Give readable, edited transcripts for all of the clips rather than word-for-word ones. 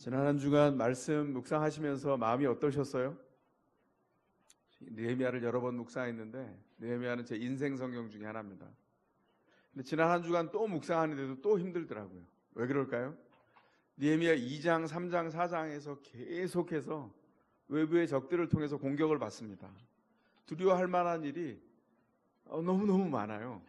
지난 한 주간 말씀 묵상하시면서 마음이 어떠셨어요? 느헤미야를 여러 번 묵상했는데 느헤미야는 제 인생 성경 중에 하나입니다. 근데 지난 한 주간 또 묵상하는데도 또 힘들더라고요. 왜 그럴까요? 느헤미야 2장, 3장, 4장에서 계속해서 외부의 적들을 통해서 공격을 받습니다. 두려워할 만한 일이 너무너무 많아요.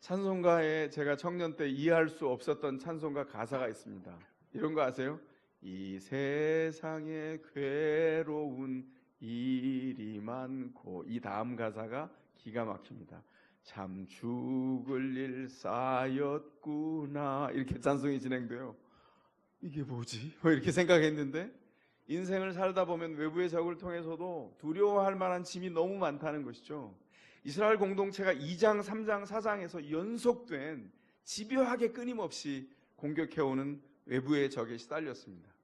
찬송가에 제가 청년 때 이해할 수 없었던 찬송가 가사가 있습니다. 이런 거 아세요? 이 세상에 괴로운 일이 많고, 이 다음 가사가 기가 막힙니다. 참 죽을 일 쌓였구나, 이렇게 찬송이 진행돼요. 이게 뭐지? 이렇게 생각했는데 인생을 살다 보면 외부의 적을 통해서도 두려워할 만한 짐이 너무 많다는 것이죠. 이스라엘 공동체가 2장, 3장, 4장에서 연속된 집요하게 끊임없이 공격해오는 외부의 적에 시달렸습니다.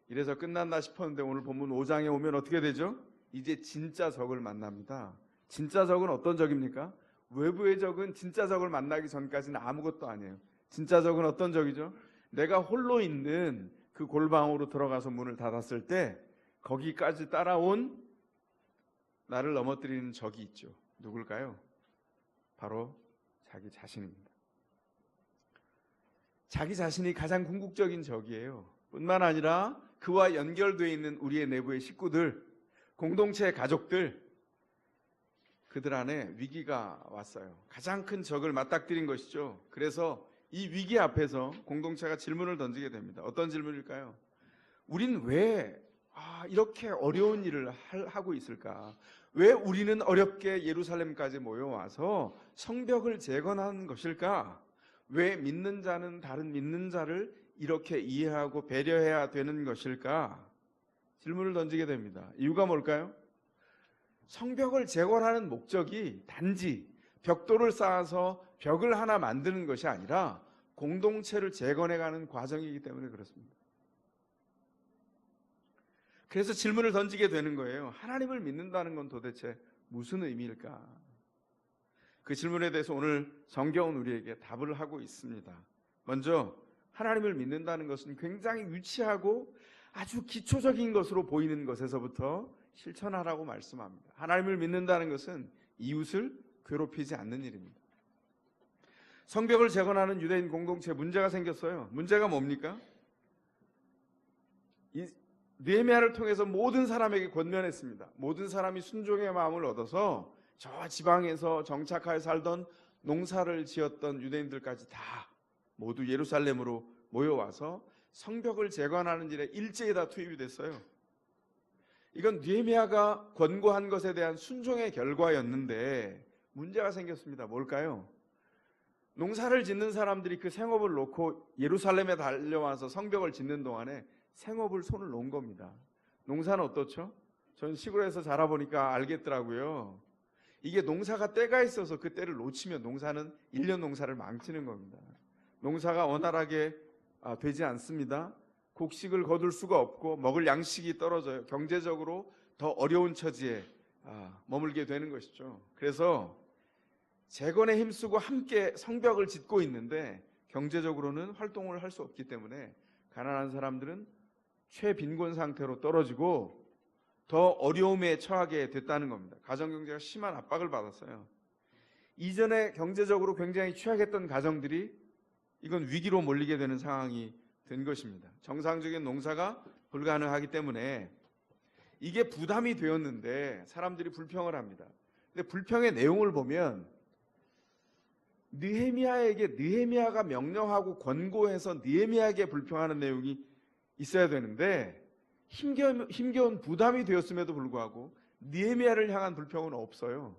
이래서 끝났나 싶었는데 오늘 본문 5장에 오면 어떻게 되죠? 이제 진짜 적을 만납니다. 진짜 적은 어떤 적입니까? 외부의 적은 진짜 적을 만나기 전까지는 아무것도 아니에요. 진짜 적은 어떤 적이죠? 내가 홀로 있는 그 골방으로 들어가서 문을 닫았을 때 거기까지 따라온 나를 넘어뜨리는 적이 있죠. 누굴까요? 바로 자기 자신입니다. 자기 자신이 가장 궁극적인 적이에요. 뿐만 아니라 그와 연결되어 있는 우리의 내부의 식구들, 공동체의 가족들, 그들 안에 위기가 왔어요. 가장 큰 적을 맞닥뜨린 것이죠. 그래서 이 위기 앞에서 공동체가 질문을 던지게 됩니다. 어떤 질문일까요? 우린 왜 이렇게 어려운 일을 하고 있을까? 왜 우리는 어렵게 예루살렘까지 모여와서 성벽을 재건하는 것일까? 왜 믿는 자는 다른 믿는 자를 이렇게 이해하고 배려해야 되는 것일까? 질문을 던지게 됩니다. 이유가 뭘까요? 성벽을 재건하는 목적이 단지 벽돌을 쌓아서 벽을 하나 만드는 것이 아니라 공동체를 재건해가는 과정이기 때문에 그렇습니다. 그래서 질문을 던지게 되는 거예요. 하나님을 믿는다는 건 도대체 무슨 의미일까? 그 질문에 대해서 오늘 성경은 우리에게 답을 하고 있습니다. 먼저 하나님을 믿는다는 것은 굉장히 유치하고 아주 기초적인 것으로 보이는 것에서부터 실천하라고 말씀합니다. 하나님을 믿는다는 것은 이웃을 괴롭히지 않는 일입니다. 성벽을 재건하는 유대인 공동체에 문제가 생겼어요. 문제가 뭡니까? 느헤미야를 통해서 모든 사람에게 권면했습니다. 모든 사람이 순종의 마음을 얻어서 저 지방에서 정착하여 살던 농사를 지었던 유대인들까지 다 모두 예루살렘으로 모여와서 성벽을 재건하는 일에 일제히 다 투입이 됐어요. 이건 느헤미야가 권고한 것에 대한 순종의 결과였는데 문제가 생겼습니다. 뭘까요? 농사를 짓는 사람들이 그 생업을 놓고 예루살렘에 달려와서 성벽을 짓는 동안에 생업을 손을 놓은 겁니다. 농사는 어떻죠? 전 시골에서 자라보니까 알겠더라고요. 이게 농사가 때가 있어서 그 때를 놓치면 농사는 1년 농사를 망치는 겁니다. 농사가 원활하게 되지 않습니다. 곡식을 거둘 수가 없고 먹을 양식이 떨어져요. 경제적으로 더 어려운 처지에 머물게 되는 것이죠. 그래서 재건에 힘쓰고 함께 성벽을 짓고 있는데 경제적으로는 활동을 할 수 없기 때문에 가난한 사람들은 최빈곤 상태로 떨어지고 더 어려움에 처하게 됐다는 겁니다. 가정경제가 심한 압박을 받았어요. 이전에 경제적으로 굉장히 취약했던 가정들이 이건 위기로 몰리게 되는 상황이 된 것입니다. 정상적인 농사가 불가능하기 때문에 이게 부담이 되었는데 사람들이 불평을 합니다. 근데 불평의 내용을 보면 느헤미야가 명령하고 권고해서 느헤미야에게 불평하는 내용이 있어야 되는데 힘겨운 부담이 되었음에도 불구하고 느헤미야를 향한 불평은 없어요.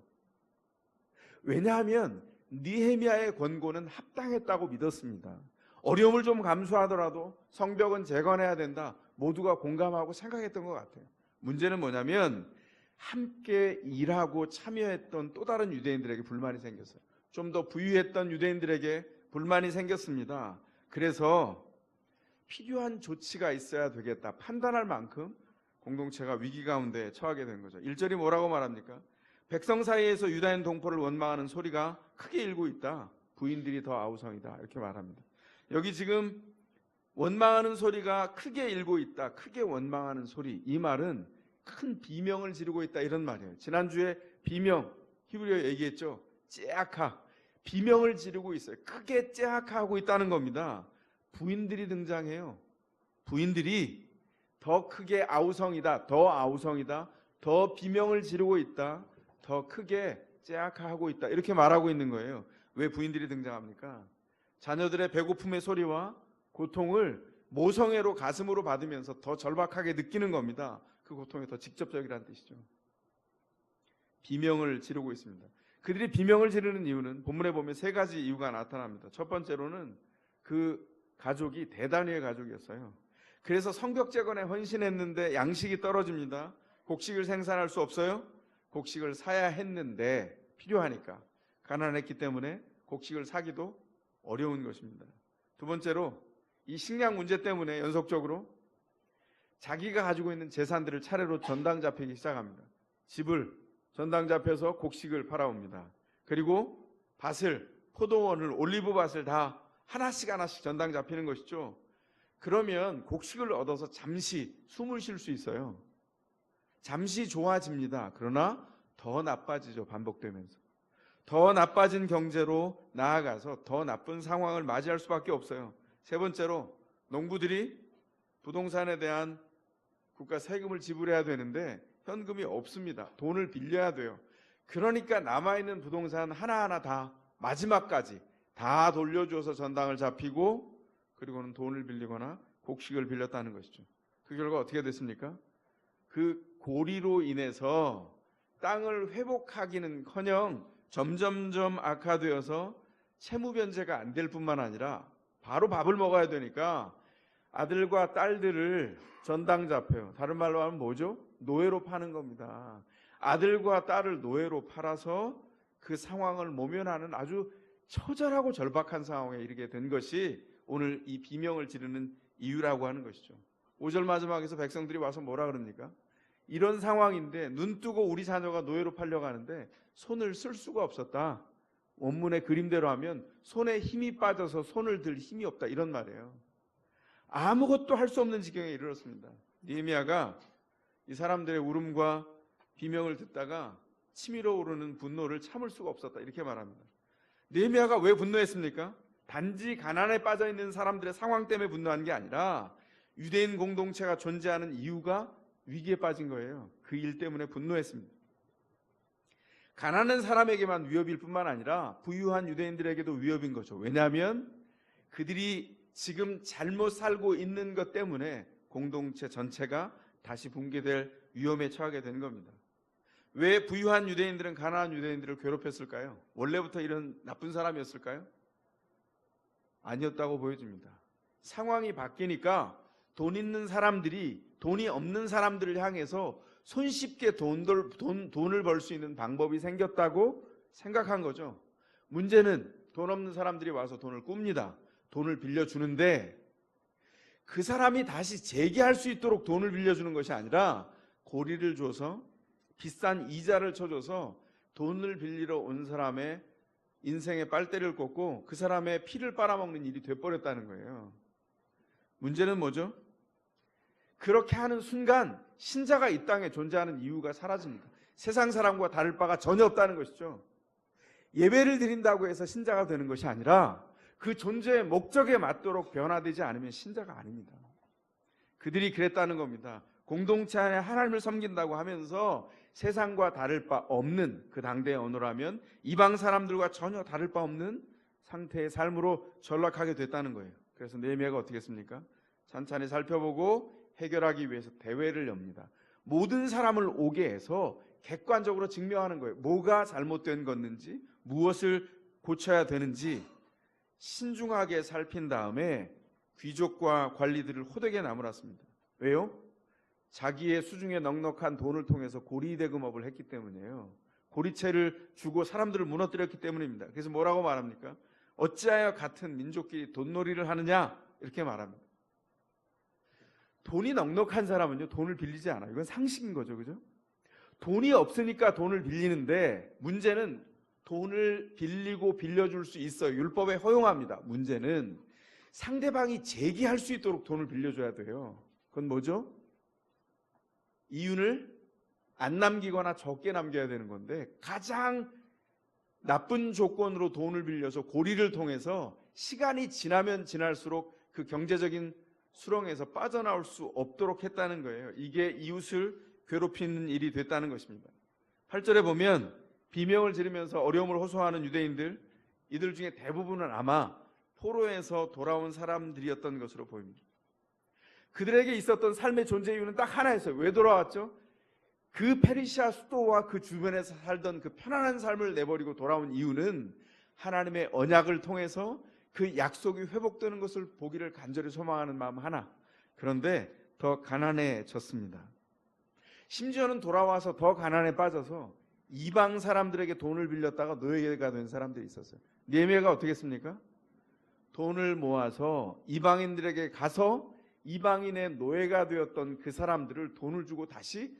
왜냐하면 느헤미야의 권고는 합당했다고 믿었습니다. 어려움을 좀 감수하더라도 성벽은 재건해야 된다. 모두가 공감하고 생각했던 것 같아요. 문제는 뭐냐면 함께 일하고 참여했던 또 다른 유대인들에게 불만이 생겼어요. 좀 더 부유했던 유대인들에게 불만이 생겼습니다. 그래서 필요한 조치가 있어야 되겠다 판단할 만큼 공동체가 위기 가운데 처하게 된 거죠. 1절이 뭐라고 말합니까? 백성 사이에서 유다인 동포를 원망하는 소리가 크게 일고 있다. 부인들이 더 아우성이다. 이렇게 말합니다. 여기 지금 원망하는 소리가 크게 일고 있다. 크게 원망하는 소리. 이 말은 큰 비명을 지르고 있다 이런 말이에요. 지난주에 비명 히브리어 얘기했죠. 째악하. 비명을 지르고 있어요. 크게 째악하고 있다는 겁니다. 부인들이 등장해요. 부인들이 더 크게 아우성이다. 더 아우성이다. 더 비명을 지르고 있다. 더 크게 째악하고 있다. 이렇게 말하고 있는 거예요. 왜 부인들이 등장합니까? 자녀들의 배고픔의 소리와 고통을 모성애로 가슴으로 받으면서 더 절박하게 느끼는 겁니다. 그 고통이 더 직접적이라는 뜻이죠. 비명을 지르고 있습니다. 그들이 비명을 지르는 이유는 본문에 보면 세 가지 이유가 나타납니다. 첫 번째로는 그 가족이 대단위의 가족이었어요. 그래서 성벽재건에 헌신했는데 양식이 떨어집니다. 곡식을 생산할 수 없어요. 곡식을 사야 했는데 필요하니까 가난했기 때문에 곡식을 사기도 어려운 것입니다. 두 번째로 이 식량 문제 때문에 연속적으로 자기가 가지고 있는 재산들을 차례로 전당 잡히기 시작합니다. 집을 전당 잡혀서 곡식을 팔아옵니다. 그리고 밭을, 포도원을, 올리브밭을 다 하나씩 전당 잡히는 것이죠. 그러면 곡식을 얻어서 잠시 숨을 쉴 수 있어요. 잠시 좋아집니다. 그러나 더 나빠지죠. 반복되면서. 더 나빠진 경제로 나아가서 더 나쁜 상황을 맞이할 수밖에 없어요. 세 번째로 농부들이 부동산에 대한 국가 세금을 지불해야 되는데 현금이 없습니다. 돈을 빌려야 돼요. 그러니까 남아있는 부동산 하나하나 다 마지막까지 다 돌려줘서 전당을 잡히고 그리고는 돈을 빌리거나 곡식을 빌렸다는 것이죠. 그 결과 어떻게 됐습니까? 그 고리로 인해서 땅을 회복하기는커녕 점점점 악화되어서 채무 변제가 안 될 뿐만 아니라 바로 밥을 먹어야 되니까 아들과 딸들을 전당 잡혀요. 다른 말로 하면 뭐죠? 노예로 파는 겁니다. 아들과 딸을 노예로 팔아서 그 상황을 모면하는 아주 처절하고 절박한 상황에 이르게 된 것이 오늘 이 비명을 지르는 이유라고 하는 것이죠. 5절 마지막에서 백성들이 와서 뭐라 그럽니까? 이런 상황인데 눈 뜨고 우리 자녀가 노예로 팔려고 하는데 손을 쓸 수가 없었다. 원문의 그림대로 하면 손에 힘이 빠져서 손을 들 힘이 없다 이런 말이에요. 아무것도 할 수 없는 지경에 이르렀습니다. 느헤미야가 이 사람들의 울음과 비명을 듣다가 치밀어 오르는 분노를 참을 수가 없었다 이렇게 말합니다. 느헤미야가 왜 분노했습니까? 단지 가난에 빠져 있는 사람들의 상황 때문에 분노한 게 아니라 유대인 공동체가 존재하는 이유가 위기에 빠진 거예요. 그 일 때문에 분노했습니다. 가난한 사람에게만 위협일 뿐만 아니라 부유한 유대인들에게도 위협인 거죠. 왜냐하면 그들이 지금 잘못 살고 있는 것 때문에 공동체 전체가 다시 붕괴될 위험에 처하게 된 겁니다. 왜 부유한 유대인들은 가난한 유대인들을 괴롭혔을까요? 원래부터 이런 나쁜 사람이었을까요? 아니었다고 보여집니다. 상황이 바뀌니까 돈 있는 사람들이 돈이 없는 사람들을 향해서 손쉽게 돈을 벌 수 있는 방법이 생겼다고 생각한 거죠. 문제는 돈 없는 사람들이 와서 돈을 꿉니다. 돈을 빌려주는데 그 사람이 다시 재기할 수 있도록 돈을 빌려주는 것이 아니라 고리를 줘서 비싼 이자를 쳐줘서 돈을 빌리러 온 사람의 인생의 빨대를 꽂고 그 사람의 피를 빨아먹는 일이 돼버렸다는 거예요. 문제는 뭐죠? 그렇게 하는 순간 신자가 이 땅에 존재하는 이유가 사라집니다. 세상 사람과 다를 바가 전혀 없다는 것이죠. 예배를 드린다고 해서 신자가 되는 것이 아니라 그 존재의 목적에 맞도록 변화되지 않으면 신자가 아닙니다. 그들이 그랬다는 겁니다. 공동체 안에 하나님을 섬긴다고 하면서 세상과 다를 바 없는 그 당대의 언어라면 이방 사람들과 전혀 다를 바 없는 상태의 삶으로 전락하게 됐다는 거예요. 그래서 느헤미야가 어떻게 했습니까? 찬찬히 살펴보고 해결하기 위해서 대회를 엽니다. 모든 사람을 오게 해서 객관적으로 증명하는 거예요. 뭐가 잘못된 건지, 무엇을 고쳐야 되는지 신중하게 살핀 다음에 귀족과 관리들을 호되게 나무랐습니다. 왜요? 자기의 수중에 넉넉한 돈을 통해서 고리대금업을 했기 때문이에요. 고리채를 주고 사람들을 무너뜨렸기 때문입니다. 그래서 뭐라고 말합니까? 어찌하여 같은 민족끼리 돈놀이를 하느냐? 이렇게 말합니다. 돈이 넉넉한 사람은요, 돈을 빌리지 않아요. 이건 상식인 거죠, 그죠? 돈이 없으니까 돈을 빌리는데 문제는 돈을 빌리고 빌려줄 수 있어요. 율법에 허용합니다. 문제는 상대방이 제기할 수 있도록 돈을 빌려줘야 돼요. 그건 뭐죠? 이윤을 안 남기거나 적게 남겨야 되는 건데, 가장 나쁜 조건으로 돈을 빌려서 고리를 통해서 시간이 지나면 지날수록 그 경제적인 수렁에서 빠져나올 수 없도록 했다는 거예요. 이게 이웃을 괴롭히는 일이 됐다는 것입니다. 8절에 보면 비명을 지르면서 어려움을 호소하는 유대인들, 이들 중에 대부분은 아마 포로에서 돌아온 사람들이었던 것으로 보입니다. 그들에게 있었던 삶의 존재 이유는 딱 하나였어요. 왜 돌아왔죠? 그 페르시아 수도와 그 주변에서 살던 그 편안한 삶을 내버리고 돌아온 이유는 하나님의 언약을 통해서 그 약속이 회복되는 것을 보기를 간절히 소망하는 마음 하나. 그런데 더 가난해졌습니다. 심지어는 돌아와서 더 가난에 빠져서 이방 사람들에게 돈을 빌렸다가 노예가 된 사람들이 있었어요. 느헤미야가 어떻게 했습니까? 돈을 모아서 이방인들에게 가서 이방인의 노예가 되었던 그 사람들을 돈을 주고 다시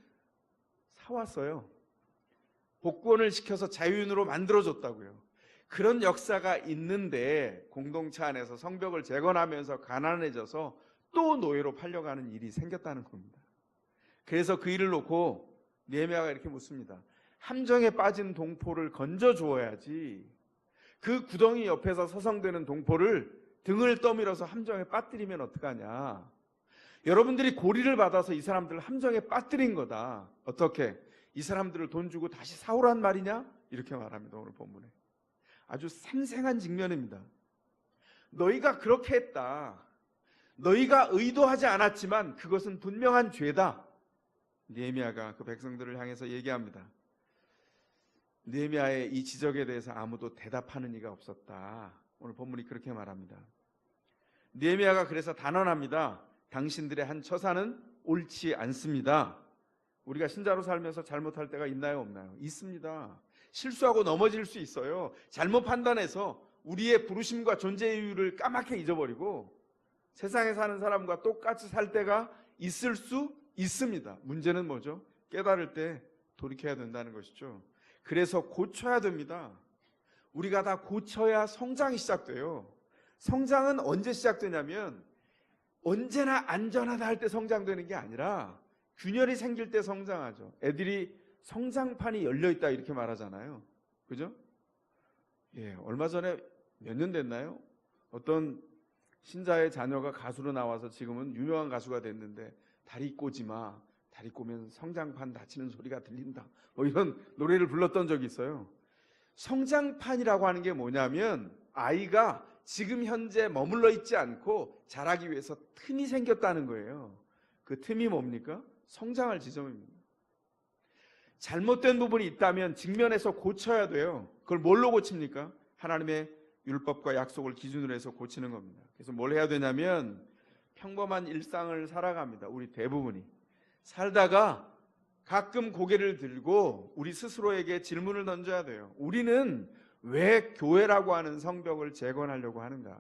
사왔어요. 복권을 시켜서 자유인으로 만들어줬다고요. 그런 역사가 있는데 공동체 안에서 성벽을 재건하면서 가난해져서 또 노예로 팔려가는 일이 생겼다는 겁니다. 그래서 그 일을 놓고 느헤미야가 이렇게 묻습니다. 함정에 빠진 동포를 건져 주어야지, 그 구덩이 옆에서 서성대는 동포를 등을 떠밀어서 함정에 빠뜨리면 어떡하냐. 여러분들이 고리를 받아서 이 사람들을 함정에 빠뜨린 거다. 어떻게? 이 사람들을 돈 주고 다시 사오란 말이냐? 이렇게 말합니다. 오늘 본문에. 아주 생생한 직면입니다. 너희가 그렇게 했다. 너희가 의도하지 않았지만 그것은 분명한 죄다. 느헤미야가 그 백성들을 향해서 얘기합니다. 느헤미야의 이 지적에 대해서 아무도 대답하는 이가 없었다. 오늘 본문이 그렇게 말합니다. 느헤미야가 그래서 단언합니다. 당신들의 한 처사는 옳지 않습니다. 우리가 신자로 살면서 잘못할 때가 있나요, 없나요? 있습니다. 실수하고 넘어질 수 있어요. 잘못 판단해서 우리의 부르심과 존재 이유를 까맣게 잊어버리고 세상에 사는 사람과 똑같이 살 때가 있을 수 있습니다. 문제는 뭐죠? 깨달을 때 돌이켜야 된다는 것이죠. 그래서 고쳐야 됩니다. 우리가 다 고쳐야 성장이 시작돼요. 성장은 언제 시작되냐면 언제나 안전하다 할 때 성장되는 게 아니라 균열이 생길 때 성장하죠. 애들이 성장판이 열려있다 이렇게 말하잖아요. 그죠? 예, 얼마 전에 몇 년 됐나요? 어떤 신자의 자녀가 가수로 나와서 지금은 유명한 가수가 됐는데 다리 꼬지 마. 다리 꼬면 성장판 닫히는 소리가 들린다. 뭐 이런 노래를 불렀던 적이 있어요. 성장판이라고 하는 게 뭐냐면 아이가 지금 현재 머물러 있지 않고 자라기 위해서 틈이 생겼다는 거예요. 그 틈이 뭡니까? 성장할 지점입니다. 잘못된 부분이 있다면 직면해서 고쳐야 돼요. 그걸 뭘로 고칩니까? 하나님의 율법과 약속을 기준으로 해서 고치는 겁니다. 그래서 뭘 해야 되냐면 평범한 일상을 살아갑니다. 우리 대부분이. 살다가 가끔 고개를 들고 우리 스스로에게 질문을 던져야 돼요. 우리는 왜 교회라고 하는 성벽을 재건하려고 하는가?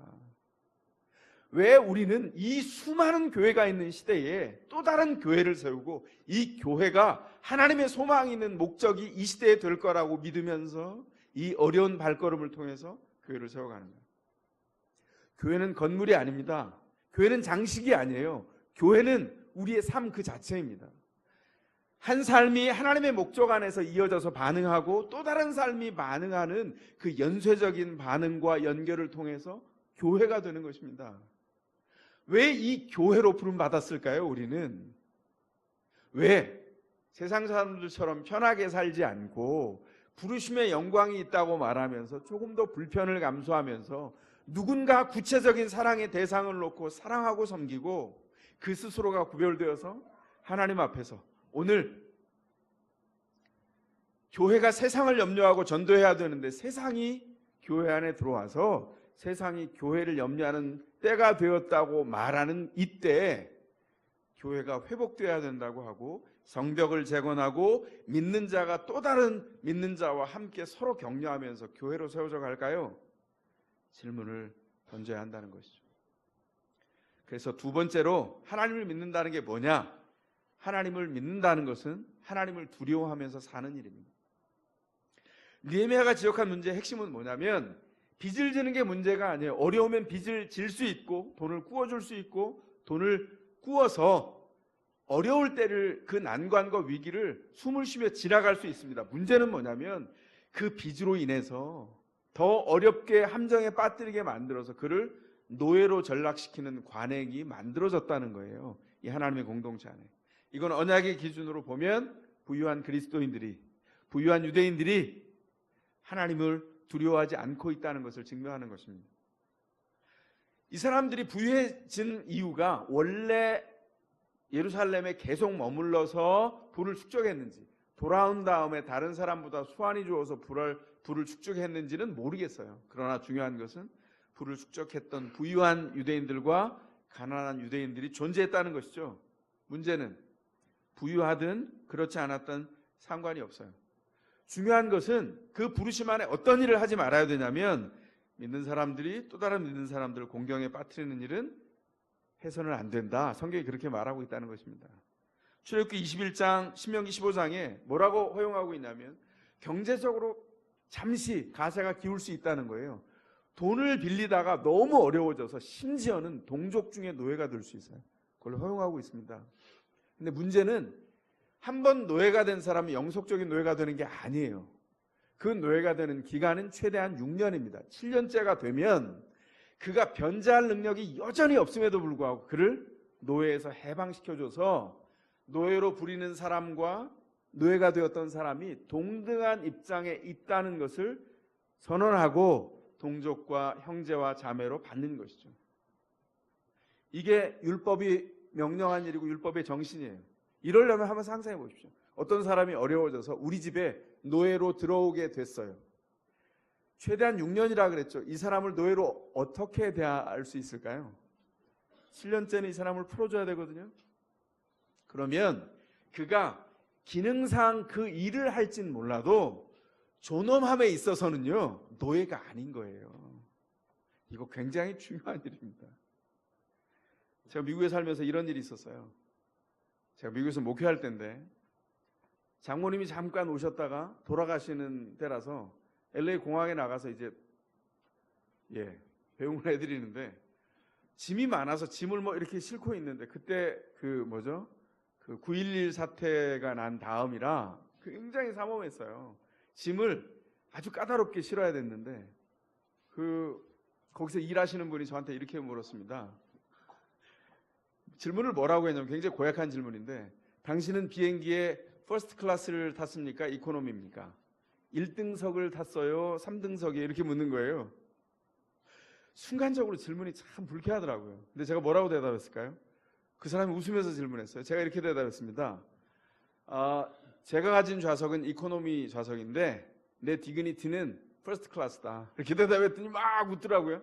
왜 우리는 이 수많은 교회가 있는 시대에 또 다른 교회를 세우고 이 교회가 하나님의 소망이 있는 목적이 이 시대에 될 거라고 믿으면서 이 어려운 발걸음을 통해서 교회를 세워가는 거예요. 교회는 건물이 아닙니다. 교회는 장식이 아니에요. 교회는 우리의 삶 그 자체입니다. 한 삶이 하나님의 목적 안에서 이어져서 반응하고 또 다른 삶이 반응하는 그 연쇄적인 반응과 연결을 통해서 교회가 되는 것입니다. 왜 이 교회로 부름받았을까요? 우리는 왜 세상 사람들처럼 편하게 살지 않고 부르심의 영광이 있다고 말하면서 조금 더 불편을 감수하면서 누군가 구체적인 사랑의 대상을 놓고 사랑하고 섬기고 그 스스로가 구별되어서 하나님 앞에서 오늘 교회가 세상을 염려하고 전도해야 되는데 세상이 교회 안에 들어와서 세상이 교회를 염려하는 때가 되었다고 말하는 이때 교회가 회복되어야 된다고 하고 성벽을 재건하고 믿는 자가 또 다른 믿는 자와 함께 서로 격려하면서 교회로 세워져 갈까요? 질문을 던져야 한다는 것이죠. 그래서 두 번째로 하나님을 믿는다는 게 뭐냐? 하나님을 믿는다는 것은 하나님을 두려워하면서 사는 일입니다. 느헤미야가 지적한 문제의 핵심은 뭐냐면 빚을 지는 게 문제가 아니에요. 어려우면 빚을 질 수 있고 돈을 구워줄 수 있고 돈을 구워서 어려울 때를 그 난관과 위기를 숨을 쉬며 지나갈 수 있습니다. 문제는 뭐냐면 그 빚으로 인해서 더 어렵게 함정에 빠뜨리게 만들어서 그를 노예로 전락시키는 관행이 만들어졌다는 거예요. 이 하나님의 공동체 안에. 이건 언약의 기준으로 보면 부유한 그리스도인들이, 부유한 유대인들이 하나님을 두려워하지 않고 있다는 것을 증명하는 것입니다. 이 사람들이 부유해진 이유가 원래 예루살렘에 계속 머물러서 불을 축적했는지, 돌아온 다음에 다른 사람보다 수완이 좋아서 불을 축적했는지는 모르겠어요. 그러나 중요한 것은 불을 축적했던 부유한 유대인들과 가난한 유대인들이 존재했다는 것이죠. 문제는 부유하든 그렇지 않았든 상관이 없어요. 중요한 것은 그 부르심 안에 어떤 일을 하지 말아야 되냐면 믿는 사람들이 또 다른 믿는 사람들을 공경에 빠뜨리는 일은 해서는 안 된다. 성경이 그렇게 말하고 있다는 것입니다. 출애굽기 21장, 신명기 15장에 뭐라고 허용하고 있냐면 경제적으로 잠시 가세가 기울 수 있다는 거예요. 돈을 빌리다가 너무 어려워져서 심지어는 동족 중에 노예가 될 수 있어요. 그걸 허용하고 있습니다. 근데 문제는 한 번 노예가 된 사람이 영속적인 노예가 되는 게 아니에요. 그 노예가 되는 기간은 최대한 6년입니다. 7년째가 되면 그가 변제할 능력이 여전히 없음에도 불구하고 그를 노예에서 해방시켜줘서 노예로 부리는 사람과 노예가 되었던 사람이 동등한 입장에 있다는 것을 선언하고 동족과 형제와 자매로 받는 것이죠. 이게 율법이 명령한 일이고 율법의 정신이에요. 이러려면 한번 상상해 보십시오. 어떤 사람이 어려워져서 우리 집에 노예로 들어오게 됐어요. 최대한 6년이라 그랬죠. 이 사람을 노예로 어떻게 대할 수 있을까요? 7년째는 이 사람을 풀어줘야 되거든요. 그러면 그가 기능상 그 일을 할진 몰라도 존엄함에 있어서는요, 노예가 아닌 거예요. 이거 굉장히 중요한 일입니다. 제가 미국에 살면서 이런 일이 있었어요. 제가 미국에서 목회할 때인데 장모님이 잠깐 오셨다가 돌아가시는 때라서 LA 공항에 나가서 이제 배웅을 해드리는데 짐이 많아서 짐을 뭐 이렇게 싣고 있는데 그때 그 9.11 사태가 난 다음이라 굉장히 삼엄했어요. 짐을 아주 까다롭게 실어야 됐는데 거기서 일하시는 분이 저한테 이렇게 물었습니다. 질문을 뭐라고 했냐면 굉장히 고약한 질문인데 당신은 비행기에 퍼스트 클래스를 탔습니까? 이코노미입니까? 1등석을 탔어요? 3등석에 이렇게 묻는 거예요. 순간적으로 질문이 참 불쾌하더라고요. 근데 제가 뭐라고 대답했을까요? 그 사람이 웃으면서 질문했어요. 제가 이렇게 대답했습니다. 제가 가진 좌석은 이코노미 좌석인데 내 디그니티는 퍼스트 클래스다. 이렇게 대답했더니 막 웃더라고요.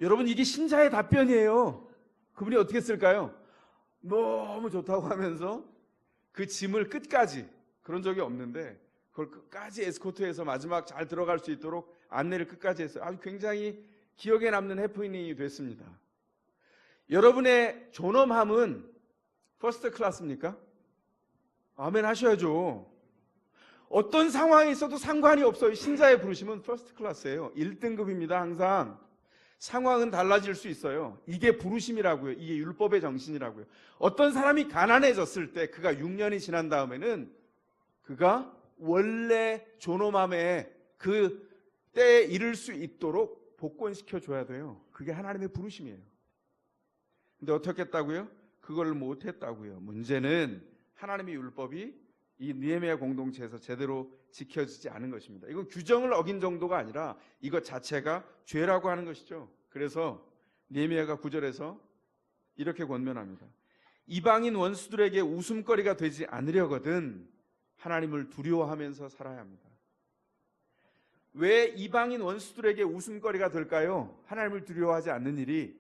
여러분, 이게 신자의 답변이에요. 그분이 어떻게 쓸까요? 너무 좋다고 하면서 그 짐을 끝까지, 그런 적이 없는데 그걸 끝까지 에스코트해서 마지막 잘 들어갈 수 있도록 안내를 끝까지 했어요. 아주 굉장히 기억에 남는 해프닝이 됐습니다. 여러분의 존엄함은 퍼스트 클래스입니까? 아멘 하셔야죠. 어떤 상황에 있어도 상관이 없어요. 신자의 부르심은 퍼스트 클래스예요. 1등급입니다. 항상. 상황은 달라질 수 있어요. 이게 부르심이라고요. 이게 율법의 정신이라고요. 어떤 사람이 가난해졌을 때 그가 6년이 지난 다음에는 그가 원래 존엄함에 그 때에 이를 수 있도록 복권시켜줘야 돼요. 그게 하나님의 부르심이에요. 근데 어떻게 했다고요? 그걸 못했다고요. 문제는 하나님의 율법이 이 느헤미야 공동체에서 제대로 지켜지지 않은 것입니다. 이건 규정을 어긴 정도가 아니라 이것 자체가 죄라고 하는 것이죠. 그래서 느헤미야가 9절에서 이렇게 권면합니다. 이방인 원수들에게 웃음거리가 되지 않으려거든 하나님을 두려워하면서 살아야 합니다. 왜 이방인 원수들에게 웃음거리가 될까요? 하나님을 두려워하지 않는 일이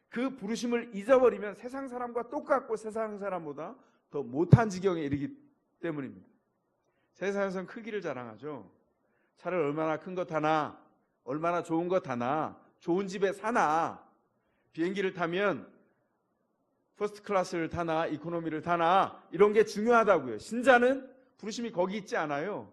그 부르심을 잊어버리면 세상 사람과 똑같고 세상 사람보다 더 못한 지경에 이르기 때문입니다. 세상에서는 크기를 자랑하죠. 차를 얼마나 큰 것 하나, 얼마나 좋은 것 하나, 좋은 집에 사나, 비행기를 타면 퍼스트 클래스를 타나, 이코노미를 타나, 이런 게 중요하다고요. 신자는 부르심이 거기 있지 않아요.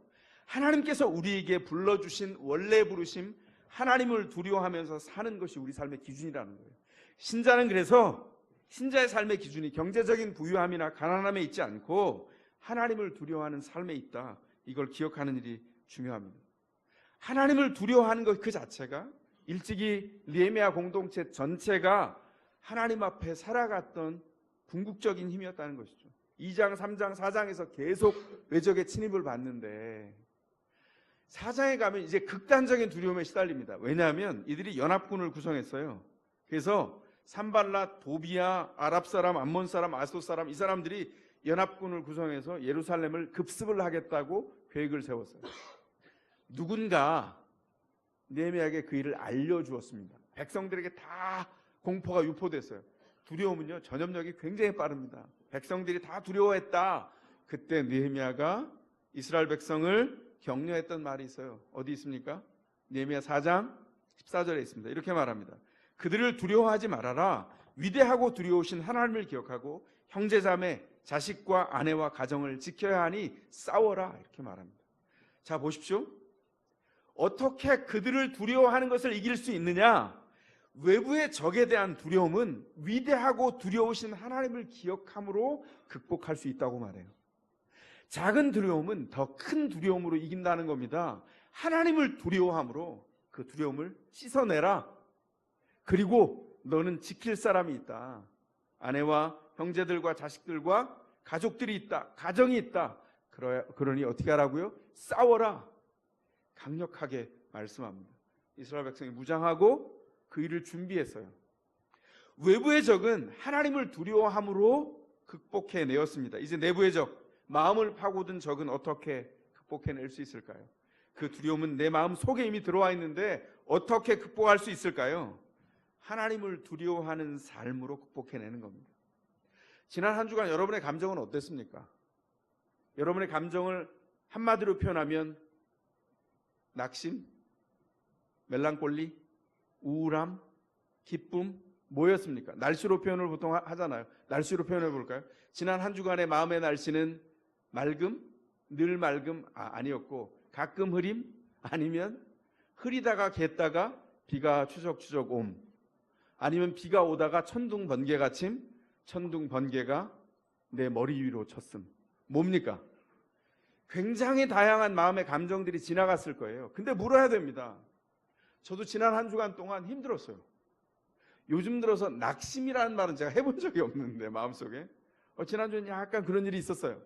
하나님께서 우리에게 불러주신 원래 부르심, 하나님을 두려워하면서 사는 것이 우리 삶의 기준이라는 거예요. 신자는 그래서 신자의 삶의 기준이 경제적인 부유함이나 가난함에 있지 않고 하나님을 두려워하는 삶에 있다. 이걸 기억하는 일이 중요합니다. 하나님을 두려워하는 것 그 자체가 일찍이 느헤미야 공동체 전체가 하나님 앞에 살아갔던 궁극적인 힘이었다는 것이죠. 2장, 3장, 4장에서 계속 외적의 침입을 받는데 4장에 가면 이제 극단적인 두려움에 시달립니다. 왜냐하면 이들이 연합군을 구성했어요. 그래서 산발랏, 도비야, 아랍 사람, 암몬 사람, 아소 사람, 이 사람들이 연합군을 구성해서 예루살렘을 급습을 하겠다고 계획을 세웠어요. 누군가 느헤미야에게 그 일을 알려주었습니다. 백성들에게 다 공포가 유포됐어요. 두려움은요, 전염력이 굉장히 빠릅니다. 백성들이 다 두려워했다. 그때 느헤미야가 이스라엘 백성을 격려했던 말이 있어요. 어디 있습니까? 느헤미야 4장 14절에 있습니다. 이렇게 말합니다. 그들을 두려워하지 말아라. 위대하고 두려우신 하나님을 기억하고 형제자매, 자식과 아내와 가정을 지켜야 하니 싸워라. 이렇게 말합니다. 자, 보십시오. 어떻게 그들을 두려워하는 것을 이길 수 있느냐? 외부의 적에 대한 두려움은 위대하고 두려우신 하나님을 기억함으로 극복할 수 있다고 말해요. 작은 두려움은 더 큰 두려움으로 이긴다는 겁니다. 하나님을 두려워함으로 그 두려움을 씻어내라. 그리고 너는 지킬 사람이 있다. 아내와 형제들과 자식들과 가족들이 있다. 가정이 있다. 그러니 어떻게 하라고요? 싸워라. 강력하게 말씀합니다. 이스라엘 백성이 무장하고 그 일을 준비했어요. 외부의 적은 하나님을 두려워함으로 극복해내었습니다. 이제 내부의 적, 마음을 파고든 적은 어떻게 극복해낼 수 있을까요? 그 두려움은 내 마음 속에 이미 들어와 있는데 어떻게 극복할 수 있을까요? 하나님을 두려워하는 삶으로 극복해내는 겁니다. 지난 한 주간 여러분의 감정은 어땠습니까? 여러분의 감정을 한마디로 표현하면 낙심, 멜랑콜리, 우울함, 기쁨, 뭐였습니까? 날씨로 표현을 보통 하잖아요. 날씨로 표현해 볼까요? 지난 한 주간의 마음의 날씨는 맑음, 늘 맑음 아니었고 가끔 흐림, 아니면 흐리다가 갰다가 비가 추적추적 옴, 아니면 비가 오다가 천둥 번개가 침, 천둥 번개가 내 머리 위로 쳤음. 뭡니까? 굉장히 다양한 마음의 감정들이 지나갔을 거예요. 근데 물어야 됩니다. 저도 지난 한 주간 동안 힘들었어요. 요즘 들어서 낙심이라는 말은 제가 해본 적이 없는데 마음속에 지난주엔 약간 그런 일이 있었어요.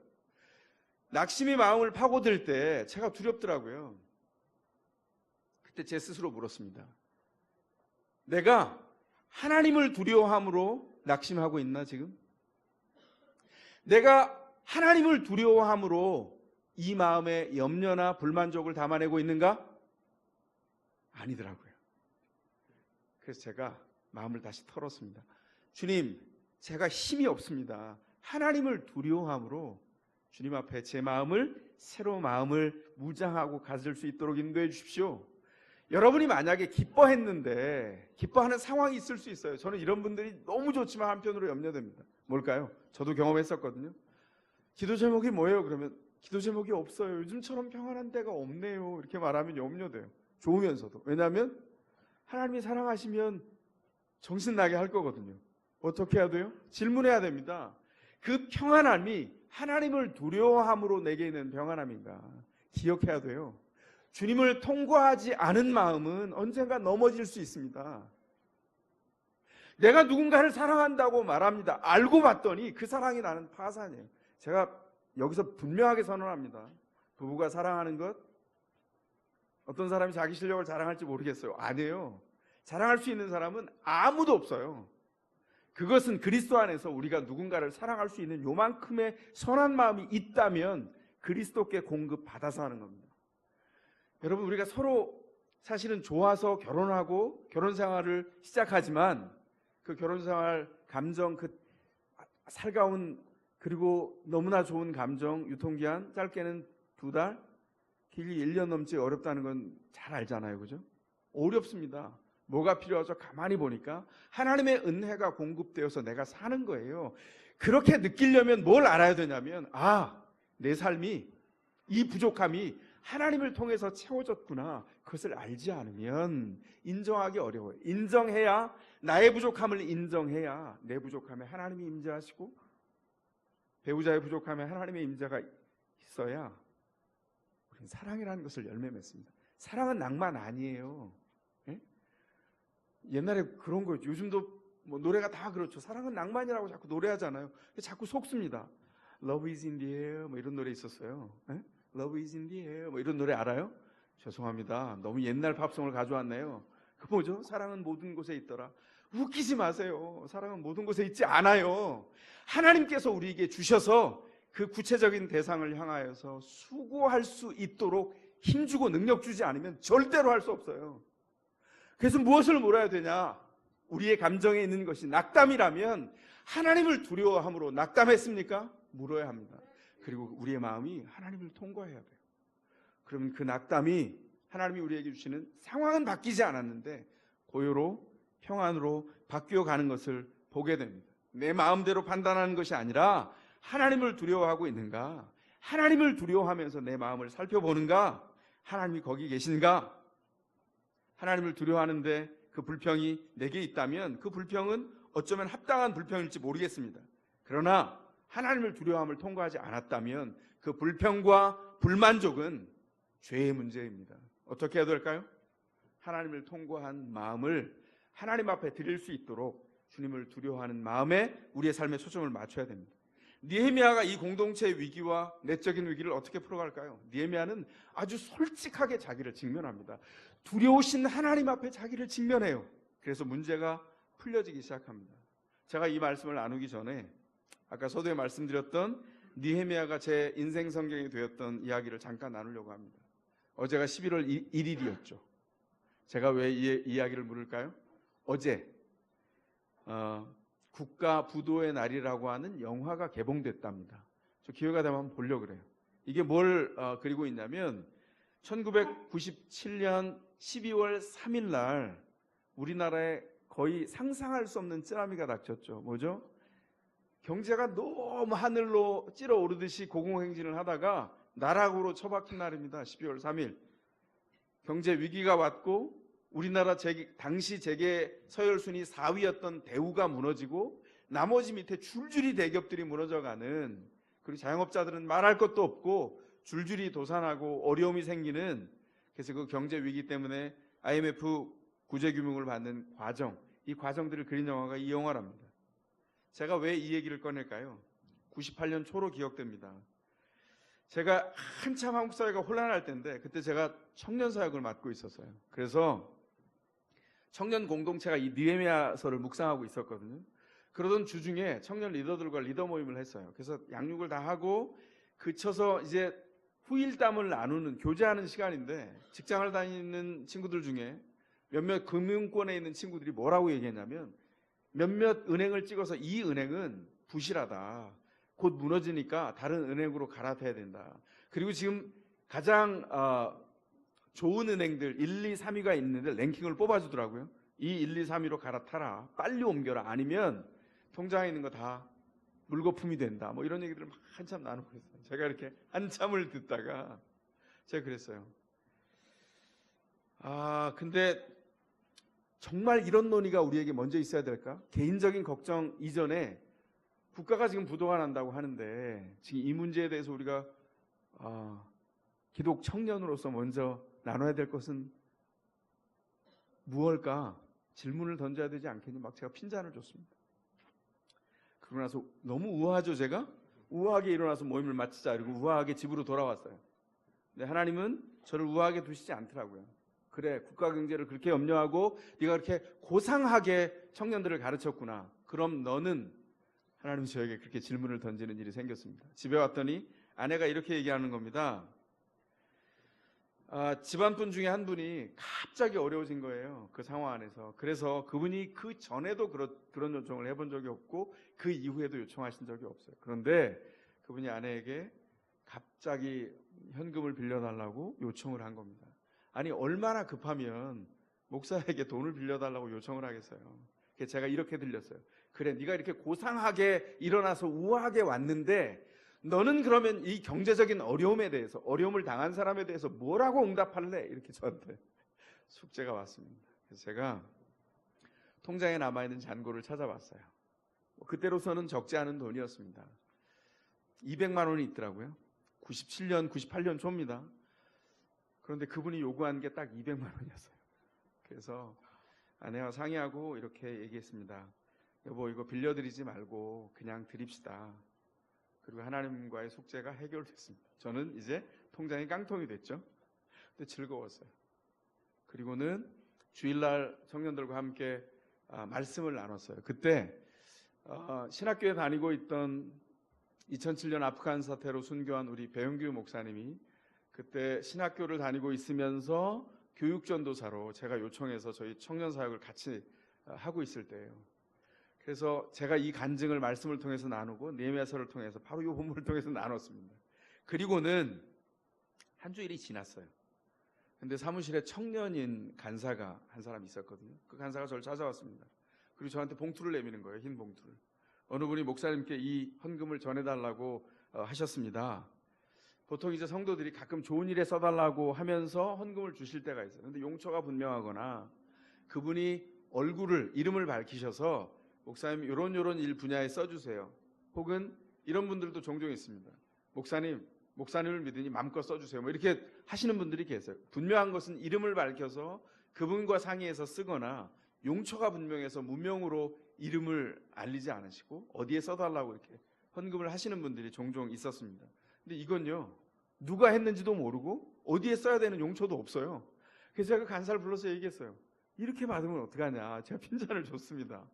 낙심이 마음을 파고들 때 제가 두렵더라고요. 그때 제 스스로 물었습니다. 내가 하나님을 두려워함으로 낙심하고 있나 지금? 내가 하나님을 두려워함으로 이 마음에 염려나 불만족을 담아내고 있는가? 아니더라고요. 그래서 제가 마음을 다시 털었습니다. 주님, 제가 힘이 없습니다. 하나님을 두려워함으로 주님 앞에 제 마음을, 새로 마음을 무장하고 가질 수 있도록 인도해 주십시오. 여러분이 만약에 기뻐했는데 기뻐하는 상황이 있을 수 있어요. 저는 이런 분들이 너무 좋지만 한편으로 염려됩니다. 뭘까요? 저도 경험했었거든요. 기도 제목이 뭐예요? 그러면 기도 제목이 없어요. 요즘처럼 평안한 때가 없네요. 이렇게 말하면 염려돼요. 좋으면서도. 왜냐하면 하나님이 사랑하시면 정신나게 할 거거든요. 어떻게 해야 돼요? 질문해야 됩니다. 그 평안함이 하나님을 두려워함으로 내게 있는 평안함인가? 기억해야 돼요. 주님을 통과하지 않은 마음은 언젠가 넘어질 수 있습니다. 내가 누군가를 사랑한다고 말합니다. 알고 봤더니 그 사랑이 나는 파산이에요. 제가 여기서 분명하게 선언합니다. 부부가 사랑하는 것, 어떤 사람이 자기 실력을 자랑할지 모르겠어요. 아니에요. 자랑할 수 있는 사람은 아무도 없어요. 그것은 그리스도 안에서 우리가 누군가를 사랑할 수 있는 요만큼의 선한 마음이 있다면 그리스도께 공급받아서 하는 겁니다. 여러분, 우리가 서로 사실은 좋아서 결혼하고 결혼 생활을 시작하지만 그 결혼 생활 감정, 그 살가운 그리고 너무나 좋은 감정 유통기한 짧게는 2달, 길게 1년 넘지 어렵다는 건 잘 알잖아요. 그죠? 어렵습니다. 뭐가 필요하죠? 가만히 보니까 하나님의 은혜가 공급되어서 내가 사는 거예요. 그렇게 느끼려면 뭘 알아야 되냐면 내 삶이, 이 부족함이 하나님을 통해서 채워졌구나, 그것을 알지 않으면 인정하기 어려워요. 인정해야, 나의 부족함을 인정해야 내 부족함에 하나님이 임재하시고, 배우자의 부족함에 하나님의 임재가 있어야 우리는 사랑이라는 것을 열매 맺습니다. 사랑은 낭만 아니에요. 예? 옛날에 그런 거, 요즘도 뭐 노래가 다 그렇죠. 사랑은 낭만이라고 자꾸 노래하잖아요. 자꾸 속습니다. Love is in the air 뭐 이런 노래 있었어요. 예? Love is in the air 뭐 이런 노래 알아요? 죄송합니다. 너무 옛날 팝송을 가져왔네요. 그 뭐죠? 사랑은 모든 곳에 있더라. 웃기지 마세요. 사랑은 모든 곳에 있지 않아요. 하나님께서 우리에게 주셔서 그 구체적인 대상을 향하여서 수고할 수 있도록 힘주고 능력 주지 않으면 절대로 할 수 없어요. 그래서 무엇을 물어야 되냐? 우리의 감정에 있는 것이 낙담이라면 하나님을 두려워함으로 낙담했습니까? 물어야 합니다. 그리고 우리의 마음이 하나님을 통과해야 돼요. 그러면 그 낙담이 하나님이 우리에게 주시는 상황은 바뀌지 않았는데 고요로 평안으로 바뀌어 가는 것을 보게 됩니다. 내 마음대로 판단하는 것이 아니라 하나님을 두려워하고 있는가? 하나님을 두려워하면서 내 마음을 살펴보는가? 하나님이 거기 계신가? 하나님을 두려워하는데 그 불평이 내게 있다면 그 불평은 어쩌면 합당한 불평일지 모르겠습니다. 그러나 하나님을 두려워함을 통과하지 않았다면 그 불평과 불만족은 죄의 문제입니다. 어떻게 해야 될까요? 하나님을 통과한 마음을 하나님 앞에 드릴 수 있도록 주님을 두려워하는 마음에 우리의 삶에 초점을 맞춰야 됩니다. 느헤미야가 이 공동체의 위기와 내적인 위기를 어떻게 풀어갈까요? 느헤미야는 아주 솔직하게 자기를 직면합니다. 두려우신 하나님 앞에 자기를 직면해요. 그래서 문제가 풀려지기 시작합니다. 제가 이 말씀을 나누기 전에 아까 서두에 말씀드렸던 느헤미야가 제 인생 성경이 되었던 이야기를 잠깐 나누려고 합니다. 어제가 11월 1일이었죠. 제가 왜 이 이야기를 물을까요? 어제 국가 부도의 날이라고 하는 영화가 개봉됐답니다. 저 기회가 되면 한번 보려고 그래요. 이게 뭘 그리고 있냐면 1997년 12월 3일 날 우리나라에 거의 상상할 수 없는 쓰나미가 닥쳤죠. 뭐죠? 경제가 너무 하늘로 찌러 오르듯이 고공행진을 하다가 나락으로 처박힌 날입니다. 12월 3일. 경제 위기가 왔고 우리나라 당시 재계 서열 순위 4위였던 대우가 무너지고 나머지 밑에 줄줄이 대기업들이 무너져가는, 그리고 자영업자들은 말할 것도 없고 줄줄이 도산하고 어려움이 생기는, 그래서 그 경제 위기 때문에 IMF 구제규명을 받는 과정, 이 과정들을 그린 영화가 이 영화랍니다. 제가 왜 이 얘기를 꺼낼까요? 98년 초로 기억됩니다. 제가 한참 한국 사회가 혼란할 때인데 그때 제가 청년 사역을 맡고 있었어요. 그래서 청년 공동체가 이 느헤미야서를 묵상하고 있었거든요. 그러던 주중에 청년 리더들과 리더 모임을 했어요. 그래서 양육을 다 하고 그쳐서 이제 후일담을 나누는, 교제하는 시간인데 직장을 다니는 친구들 중에 몇몇 금융권에 있는 친구들이 뭐라고 얘기했냐면 몇몇 은행을 찍어서 이 은행은 부실하다, 곧 무너지니까 다른 은행으로 갈아타야 된다. 그리고 지금 가장 좋은 은행들 1, 2, 3위가 있는데 랭킹을 뽑아주더라고요. 이 1, 2, 3위로 갈아타라, 빨리 옮겨라, 아니면 통장에 있는 거 다 물거품이 된다, 뭐 이런 얘기들을 막 한참 나누고 있어요. 제가 이렇게 한참을 듣다가 제가 그랬어요. 근데 정말 이런 논의가 우리에게 먼저 있어야 될까? 개인적인 걱정 이전에 국가가 지금 부도가 난다고 하는데 지금 이 문제에 대해서 우리가 기독 청년으로서 먼저 나눠야 될 것은 무엇일까? 질문을 던져야 되지 않겠니? 막 제가 핀잔을 줬습니다. 그러고 나서 너무 우아하죠, 제가? 우아하게 일어나서 모임을 마치자 이러고 우아하게 집으로 돌아왔어요. 근데 하나님은 저를 우아하게 두시지 않더라고요. 그래, 국가 경제를 그렇게 염려하고 네가 그렇게 고상하게 청년들을 가르쳤구나. 그럼 너는, 하나님이 저에게 그렇게 질문을 던지는 일이 생겼습니다. 집에 왔더니 아내가 이렇게 얘기하는 겁니다. 집안분 중에 한 분이 갑자기 어려워진 거예요. 그 상황 안에서. 그래서 그분이 그 전에도 그런 요청을 해본 적이 없고 그 이후에도 요청하신 적이 없어요. 그런데 그분이 아내에게 갑자기 현금을 빌려달라고 요청을 한 겁니다. 아니, 얼마나 급하면 목사에게 돈을 빌려달라고 요청을 하겠어요. 제가 이렇게 들렸어요. 그래, 네가 이렇게 고상하게 일어나서 우아하게 왔는데 너는 그러면 이 경제적인 어려움에 대해서, 어려움을 당한 사람에 대해서 뭐라고 응답할래? 이렇게 저한테 숙제가 왔습니다. 그래서 제가 통장에 남아있는 잔고를 찾아봤어요. 그때로서는 적지 않은 돈이었습니다. 200만 원이 있더라고요. 97년, 98년 초입니다. 그런데 그분이 요구한 게 딱 200만 원이었어요. 그래서 아내와 상의하고 이렇게 얘기했습니다. 여보, 이거 빌려드리지 말고 그냥 드립시다. 그리고 하나님과의 숙제가 해결됐습니다. 저는 이제 통장이 깡통이 됐죠. 근데 즐거웠어요. 그리고는 주일날 청년들과 함께 말씀을 나눴어요. 그때 신학교에 다니고 있던 2007년 아프간 사태로 순교한 우리 배용규 목사님이 그때 신학교를 다니고 있으면서 교육전도사로 제가 요청해서 저희 청년사역을 같이 하고 있을 때예요. 그래서 제가 이 간증을 말씀을 통해서 나누고 느헤미야서를 통해서 바로 이 본문을 통해서 나눴습니다. 그리고는 한 주일이 지났어요. 근데 사무실에 청년인 간사가 한 사람 있었거든요. 그 간사가 저를 찾아왔습니다. 그리고 저한테 봉투를 내미는 거예요. 흰 봉투를. 어느 분이 목사님께 이 헌금을 전해달라고 하셨습니다. 보통 이제 성도들이 가끔 좋은 일에 써달라고 하면서 헌금을 주실 때가 있어요. 근데 용처가 분명하거나 그분이 이름을 밝히셔서 목사님 요런 일 분야에 써주세요. 혹은 이런 분들도 종종 있습니다. 목사님을 믿으니 마음껏 써주세요. 뭐 이렇게 하시는 분들이 계세요. 분명한 것은 이름을 밝혀서 그분과 상의해서 쓰거나 용처가 분명해서 무명으로 이름을 알리지 않으시고 어디에 써달라고 이렇게 헌금을 하시는 분들이 종종 있었습니다. 근데 이건요, 누가 했는지도 모르고 어디에 써야 되는 용처도 없어요. 그래서 제가 그 간사를 불러서 얘기했어요. 이렇게 받으면 어떡하냐. 제가 핀잔을 줬습니다.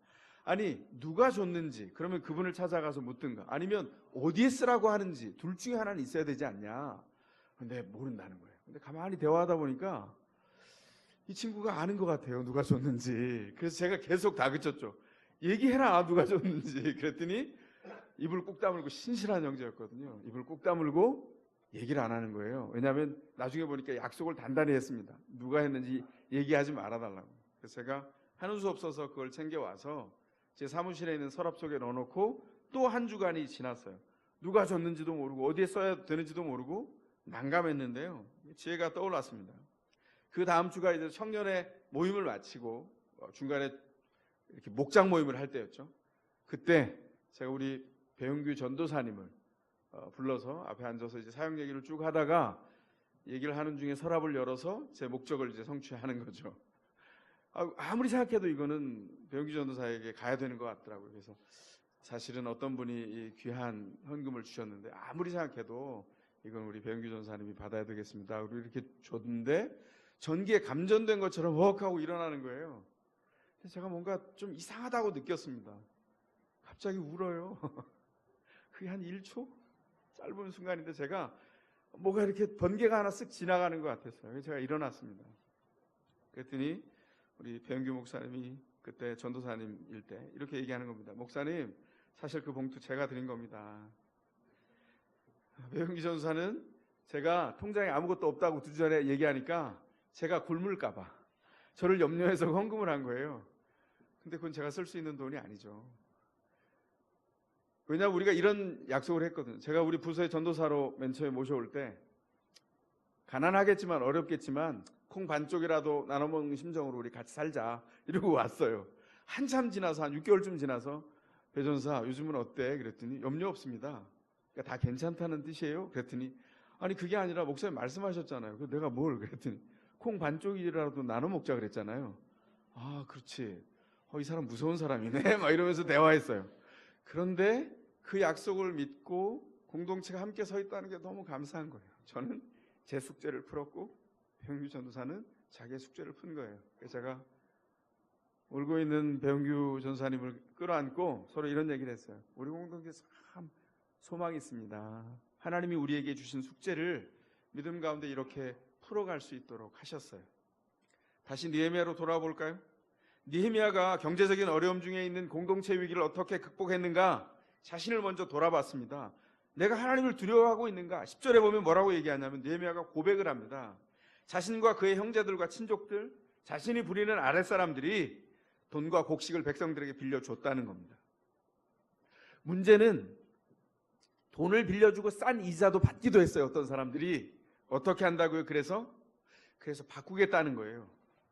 아니, 누가 줬는지 그러면 그분을 찾아가서 묻든가, 아니면 어디에 쓰라고 하는지 둘 중에 하나는 있어야 되지 않냐. 근데 모른다는 거예요. 근데 가만히 대화하다 보니까 이 친구가 아는 것 같아요, 누가 줬는지. 그래서 제가 계속 다그쳤죠. 얘기해라, 누가 줬는지. 그랬더니 입을 꾹 다물고, 신실한 형제였거든요. 입을 꾹 다물고 얘기를 안 하는 거예요. 왜냐하면 나중에 보니까 약속을 단단히 했습니다. 누가 했는지 얘기하지 말아달라고. 그래서 제가 하는 수 없어서 그걸 챙겨와서 제 사무실에 있는 서랍 속에 넣어놓고 또 한 주간이 지났어요. 누가 줬는지도 모르고 어디에 써야 되는지도 모르고 난감했는데요. 지혜가 떠올랐습니다. 그 다음 주가 이제 청년의 모임을 마치고 중간에 이렇게 목장 모임을 할 때였죠. 그때 제가 우리 배용규 전도사님을 불러서 앞에 앉아서 이제 사역 얘기를 쭉 하다가 얘기를 하는 중에 서랍을 열어서 제 목적을 이제 성취하는 거죠. 아무리 생각해도 이거는 배용규 전도사에게 가야 되는 것 같더라고요. 그래서 사실은 어떤 분이 이 귀한 헌금을 주셨는데 아무리 생각해도 이건 우리 배용규 전도사님이 받아야 되겠습니다. 그리고 이렇게 줬는데 전기에 감전된 것처럼 헉하고 일어나는 거예요. 그래서 제가 뭔가 좀 이상하다고 느꼈습니다. 갑자기 울어요. 그게 한 1초? 짧은 순간인데 제가 뭐가 이렇게 번개가 하나 쓱 지나가는 것 같았어요. 그래서 제가 일어났습니다. 그랬더니 우리 배용규 목사님이 그때 전도사님일 때 이렇게 얘기하는 겁니다. 목사님, 사실 그 봉투 제가 드린 겁니다. 배용규 전도사는 제가 통장에 아무것도 없다고 2주 전에 얘기하니까 제가 굶을까 봐 저를 염려해서 헌금을 한 거예요. 근데 그건 제가 쓸 수 있는 돈이 아니죠. 왜냐하면 우리가 이런 약속을 했거든요. 제가 우리 부서의 전도사로 맨 처음에 모셔올 때 가난하겠지만 어렵겠지만 콩 반쪽이라도 나눠 먹는 심정으로 우리 같이 살자 이러고 왔어요. 한참 지나서 한 6개월쯤 지나서 배 전사 요즘은 어때? 그랬더니 염려 없습니다. 그러니까 다 괜찮다는 뜻이에요? 그랬더니 아니 그게 아니라 목사님 말씀하셨잖아요. 내가 뭘? 그랬더니 콩 반쪽이라도 나눠 먹자 그랬잖아요. 아 그렇지. 이 사람 무서운 사람이네 막 이러면서 대화했어요. 그런데 그 약속을 믿고 공동체가 함께 서 있다는 게 너무 감사한 거예요. 저는 제 숙제를 풀었고 배용규 전도사는 자기의 숙제를 푼 거예요. 그래서 제가 울고 있는 배용규 전사님을 끌어안고 서로 이런 얘기를 했어요. 우리 공동체에 참 소망이 있습니다. 하나님이 우리에게 주신 숙제를 믿음 가운데 이렇게 풀어갈 수 있도록 하셨어요. 다시 느헤미야로 돌아볼까요? 느헤미야가 경제적인 어려움 중에 있는 공동체 위기를 어떻게 극복했는가? 자신을 먼저 돌아봤습니다. 내가 하나님을 두려워하고 있는가? 10절에 보면 뭐라고 얘기하냐면 느헤미야가 고백을 합니다. 자신과 그의 형제들과 친족들, 자신이 부리는 아랫사람들이 돈과 곡식을 백성들에게 빌려줬다는 겁니다. 문제는 돈을 빌려주고 싼 이자도 받기도 했어요. 어떤 사람들이. 어떻게 한다고요? 그래서 바꾸겠다는 거예요.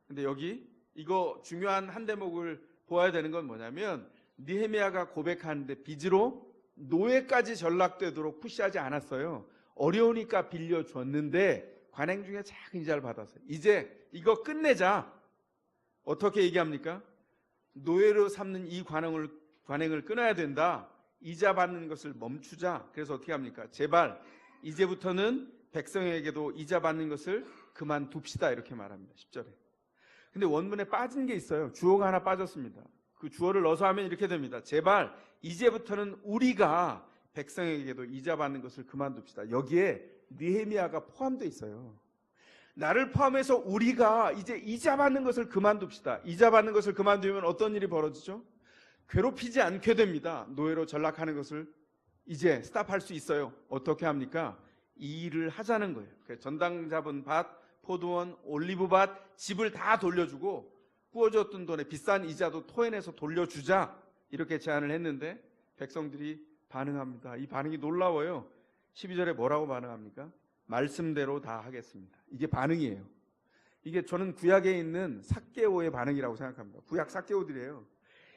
근데 여기 이거 중요한 한 대목을 보아야 되는 건 뭐냐면, 느헤미야가 고백하는데 빚으로 노예까지 전락되도록 푸시하지 않았어요. 어려우니까 빌려줬는데 관행 중에 작은 이자를 받았어요. 이제 이거 끝내자. 어떻게 얘기합니까? 노예로 삼는 이 관행을 끊어야 된다. 이자 받는 것을 멈추자. 그래서 어떻게 합니까? 제발 이제부터는 백성에게도 이자 받는 것을 그만둡시다. 이렇게 말합니다. 10절에. 근데 원문에 빠진 게 있어요. 주어가 하나 빠졌습니다. 그 주어를 넣어서 하면 이렇게 됩니다. 제발 이제부터는 우리가 백성에게도 이자 받는 것을 그만둡시다. 여기에 느헤미야가 포함되어 있어요. 나를 포함해서 우리가 이제 이자 받는 것을 그만둡시다. 이자 받는 것을 그만두면 어떤 일이 벌어지죠? 괴롭히지 않게 됩니다. 노예로 전락하는 것을 이제 스탑할 수 있어요. 어떻게 합니까? 이 일을 하자는 거예요. 전당 잡은 밭, 포도원, 올리브밭, 집을 다 돌려주고 구워줬던 돈에 비싼 이자도 토해내서 돌려주자. 이렇게 제안을 했는데 백성들이 반응합니다. 이 반응이 놀라워요. 12절에 뭐라고 반응합니까? 말씀대로 다 하겠습니다. 이게 반응이에요. 이게 저는 구약에 있는 삭개오의 반응이라고 생각합니다. 구약 삭개오들이에요.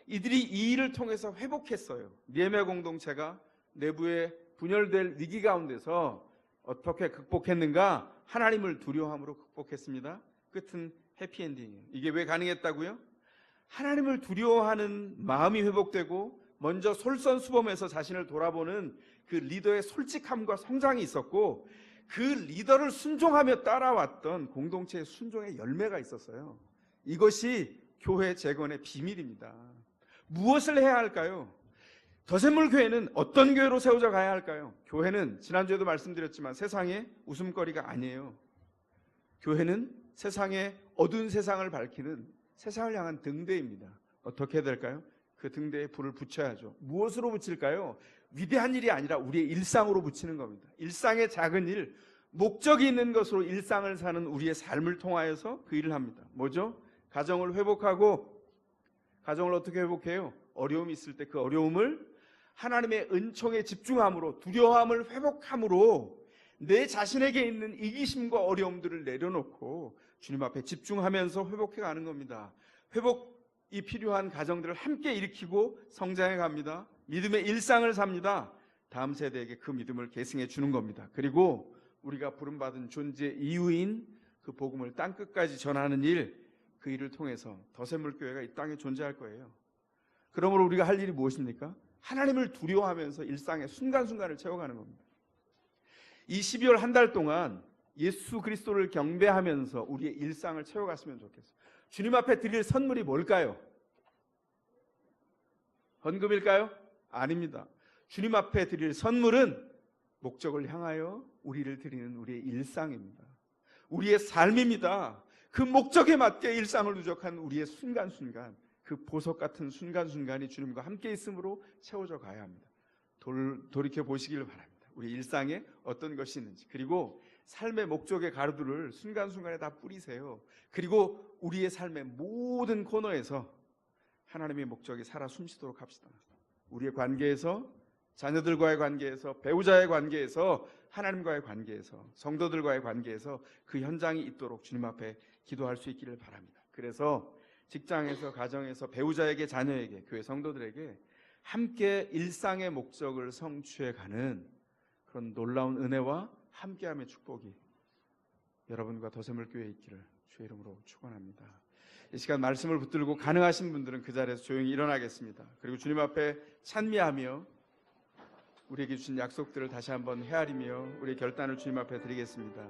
이들이 이 일을 통해서 회복했어요. 느헤미야 공동체가 내부에 분열될 위기 가운데서 어떻게 극복했는가? 하나님을 두려워함으로 극복했습니다. 끝은 해피엔딩이에요. 이게 왜 가능했다고요? 하나님을 두려워하는 마음이 회복되고 먼저 솔선수범해서 자신을 돌아보는 그 리더의 솔직함과 성장이 있었고, 그 리더를 순종하며 따라왔던 공동체의 순종의 열매가 있었어요. 이것이 교회 재건의 비밀입니다. 무엇을 해야 할까요? 더샘물 교회는 어떤 교회로 세워져 가야 할까요? 교회는 지난주에도 말씀드렸지만 세상의 웃음거리가 아니에요. 교회는 세상의 어두운 세상을 밝히는 세상을 향한 등대입니다. 어떻게 해야 될까요? 그 등대에 불을 붙여야죠. 무엇으로 붙일까요? 위대한 일이 아니라 우리의 일상으로 붙이는 겁니다. 일상의 작은 일, 목적이 있는 것으로 일상을 사는 우리의 삶을 통하여서 그 일을 합니다. 뭐죠? 가정을 회복하고, 가정을 어떻게 회복해요? 어려움이 있을 때 그 어려움을 하나님의 은총에 집중함으로, 두려움을 회복함으로 내 자신에게 있는 이기심과 어려움들을 내려놓고 주님 앞에 집중하면서 회복해 가는 겁니다. 회복이 필요한 가정들을 함께 일으키고 성장해 갑니다. 믿음의 일상을 삽니다. 다음 세대에게 그 믿음을 계승해 주는 겁니다. 그리고 우리가 부름받은 존재 이유인 그 복음을 땅끝까지 전하는 일, 그 일을 통해서 더샘물 교회가 이 땅에 존재할 거예요. 그러므로 우리가 할 일이 무엇입니까? 하나님을 두려워하면서 일상의 순간순간을 채워가는 겁니다. 이 12월 한 달 동안 예수 그리스도를 경배하면서 우리의 일상을 채워갔으면 좋겠어요. 주님 앞에 드릴 선물이 뭘까요? 헌금일까요? 아닙니다. 주님 앞에 드릴 선물은 목적을 향하여 우리를 드리는 우리의 일상입니다. 우리의 삶입니다. 그 목적에 맞게 일상을 누적한 우리의 순간순간, 그 보석 같은 순간순간이 주님과 함께 있음으로 채워져 가야 합니다. 돌이켜 보시길 바랍니다. 우리 일상에 어떤 것이 있는지, 그리고 삶의 목적의 가루들을 순간순간에 다 뿌리세요. 그리고 우리의 삶의 모든 코너에서 하나님의 목적이 살아 숨쉬도록 합시다. 우리의 관계에서, 자녀들과의 관계에서, 배우자의 관계에서, 하나님과의 관계에서, 성도들과의 관계에서 그 현장이 있도록 주님 앞에 기도할 수 있기를 바랍니다. 그래서 직장에서, 가정에서, 배우자에게, 자녀에게, 교회 성도들에게 함께 일상의 목적을 성취해가는 그런 놀라운 은혜와 함께함의 축복이 여러분과 더샘물교회에 있기를 주의 이름으로 축원합니다. 이 시간 말씀을 붙들고 가능하신 분들은 그 자리에서 조용히 일어나겠습니다. 그리고 주님 앞에 찬미하며 우리에게 주신 약속들을 다시 한번 헤아리며 우리의 결단을 주님 앞에 드리겠습니다.